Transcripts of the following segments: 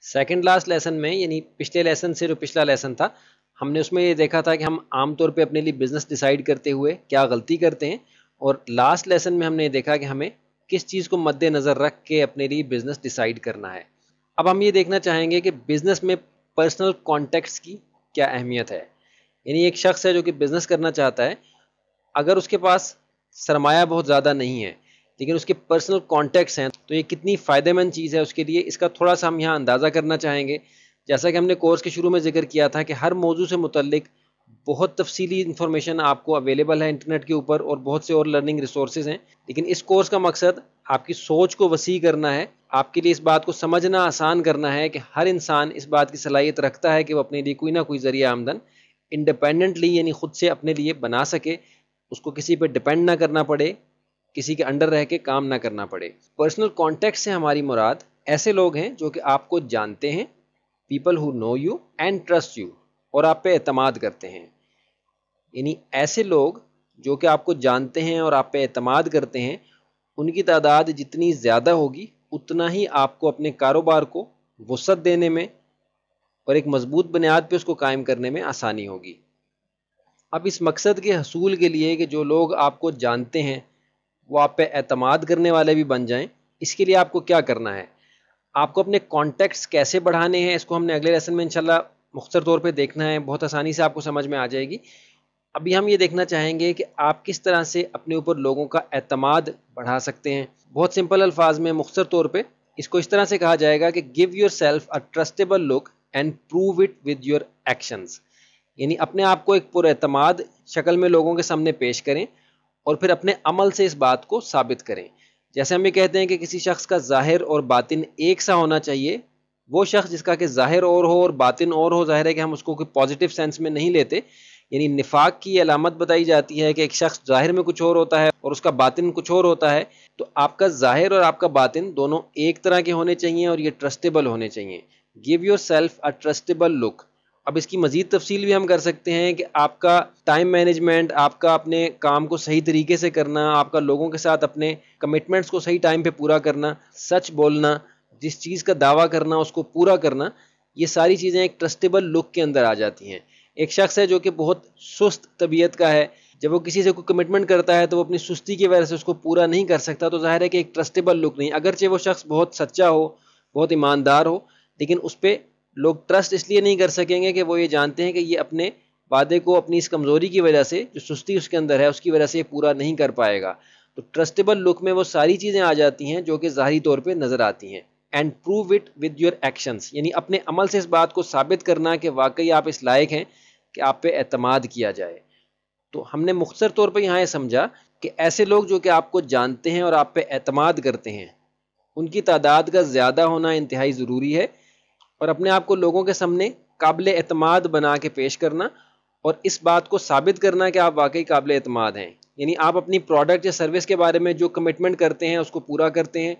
Second last lesson में, यानी पिछले लेसन से जो पिछला लेसन था, हमने उसमें ये देखा था कि हम आमतौर पे अपने लिए बिजनेस डिसाइड करते हुए क्या गलती करते हैं, और लास्ट लेसन में हमने ये देखा कि हमें किस चीज़ को मद्देनज़र रख के अपने लिए बिजनेस डिसाइड करना है। अब हम ये देखना चाहेंगे कि बिजनेस में पर्सनल कॉन्टेक्स्ट की क्या अहमियत है। यानी एक शख्स है जो कि बिजनेस करना चाहता है, अगर उसके पास सरमाया बहुत ज़्यादा नहीं है लेकिन उसके पर्सनल कॉन्टैक्ट्स हैं, तो ये कितनी फ़ायदेमंद चीज़ है उसके लिए, इसका थोड़ा सा हम यहाँ अंदाज़ा करना चाहेंगे। जैसा कि हमने कोर्स के शुरू में जिक्र किया था कि हर मौजू से मुतल्लिक बहुत तफसीली इन्फॉर्मेशन आपको अवेलेबल है इंटरनेट के ऊपर, और बहुत से और लर्निंग रिसोर्सेज हैं। लेकिन इस कोर्स का मकसद आपकी सोच को वसी करना है, आपके लिए इस बात को समझना आसान करना है कि हर इंसान इस बात की सलाहियत रखता है कि वो अपने लिए कोई ना कोई ज़रिया आमदन इंडिपेंडेंटली, यानी खुद से अपने लिए बना सके, उसको किसी पे डिपेंड ना करना पड़े, किसी के अंडर रह के काम ना करना पड़े। पर्सनल कॉन्टेक्ट से हमारी मुराद ऐसे लोग हैं जो कि आपको जानते हैं, people who know you and trust you, और आप पे एतमाद करते हैं। यानी ऐसे लोग जो कि आपको जानते हैं और आप पे एतमाद करते हैं, उनकी तादाद जितनी ज़्यादा होगी उतना ही आपको अपने कारोबार को वसअत देने में और एक मजबूत बुनियाद पे उसको कायम करने में आसानी होगी। अब इस मकसद के हसूल के लिए कि जो लोग आपको जानते हैं वो आप पे एतमाद करने वाले भी बन जाएं, इसके लिए आपको क्या करना है, आपको अपने कॉन्टेक्ट्स कैसे बढ़ाने हैं, इसको हमने अगले लेसन में इंशाल्लाह मुख्तसर तौर पे देखना है, बहुत आसानी से आपको समझ में आ जाएगी। अभी हम ये देखना चाहेंगे कि आप किस तरह से अपने ऊपर लोगों का एतमाद बढ़ा सकते हैं। बहुत सिंपल अल्फाज में मुख्तसर तौर पे इसको इस तरह से कहा जाएगा कि give your self a trustable look and prove it with your actions. यानी अपने आप को एक पुरएतमाद शक्ल में लोगों के सामने पेश करें और फिर अपने अमल से इस बात को साबित करें। जैसे हम ये कहते हैं कि किसी शख्स का ज़ाहिर और बातिन एक सा होना चाहिए, वो शख्स जिसका कि ज़ाहिर और हो और बातिन और हो, ज़ाहिर है कि हम उसको कोई पॉजिटिव सेंस में नहीं लेते। यानी निफाक की अलामत बताई जाती है कि एक शख्स ज़ाहिर में कुछ और होता है और उसका बातिन कुछ और होता है। तो आपका ज़ाहिर और आपका बातिन दोनों एक तरह के होने चाहिए और ये ट्रस्टेबल होने चाहिए। Give your self a trustable look. अब इसकी मज़ीद तफसील भी हम कर सकते हैं कि आपका टाइम मैनेजमेंट, आपका अपने काम को सही तरीके से करना, आपका लोगों के साथ अपने कमिटमेंट्स को सही टाइम पे पूरा करना, सच बोलना, जिस चीज़ का दावा करना उसको पूरा करना, ये सारी चीज़ें एक ट्रस्टेबल लुक के अंदर आ जाती हैं। एक शख्स है जो कि बहुत सुस्त तबीयत का है, जब वो किसी से कोई कमिटमेंट करता है तो वो अपनी सुस्ती की वजह से उसको पूरा नहीं कर सकता, तो ज़ाहिर है कि एक ट्रस्टेबल लुक नहीं। अगरचे वो शख्स बहुत सच्चा हो, बहुत ईमानदार हो, लेकिन उस पर लोग ट्रस्ट इसलिए नहीं कर सकेंगे कि वो ये जानते हैं कि ये अपने वादे को अपनी इस कमज़ोरी की वजह से, जो सुस्ती उसके अंदर है उसकी वजह से ये पूरा नहीं कर पाएगा। तो ट्रस्टेबल लुक में वो सारी चीज़ें आ जाती हैं जो कि ज़ाहिरी तौर पे नज़र आती हैं। And prove it with your actions, यानी अपने अमल से इस बात को साबित करना कि वाकई आप इस लायक हैं कि आप पे एतमाद किया जाए। तो हमने मुख्तसर तौर पर यहाँ ये समझा कि ऐसे लोग जो कि आपको जानते हैं और आप पे एतमाद करते हैं, उनकी तादाद का ज़्यादा होना इंतहाई ज़रूरी है, और अपने आप को लोगों के सामने काबिल एतमाद बना के पेश करना और इस बात को साबित करना कि आप वाकई काबिल एतमाद हैं। यानी आप अपनी प्रोडक्ट या सर्विस के बारे में जो कमिटमेंट करते हैं उसको पूरा करते हैं,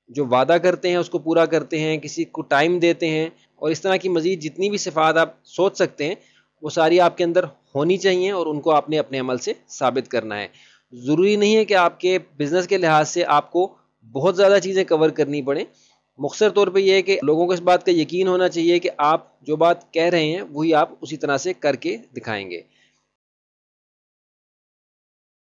जो वादा करते हैं उसको पूरा करते हैं, किसी को टाइम देते हैं, और इस तरह की मज़ीद जितनी भी सिफ़ात आप सोच सकते हैं वो सारी आपके अंदर होनी चाहिए और उनको आपने अपने अमल से साबित करना है। ज़रूरी नहीं है कि आपके बिज़नेस के लिहाज से आपको बहुत ज़्यादा चीज़ें कवर करनी पड़े। मुख्तसर तौर पे ये है कि लोगों को इस बात का यकीन होना चाहिए कि आप जो बात कह रहे हैं वही आप उसी तरह से करके दिखाएंगे।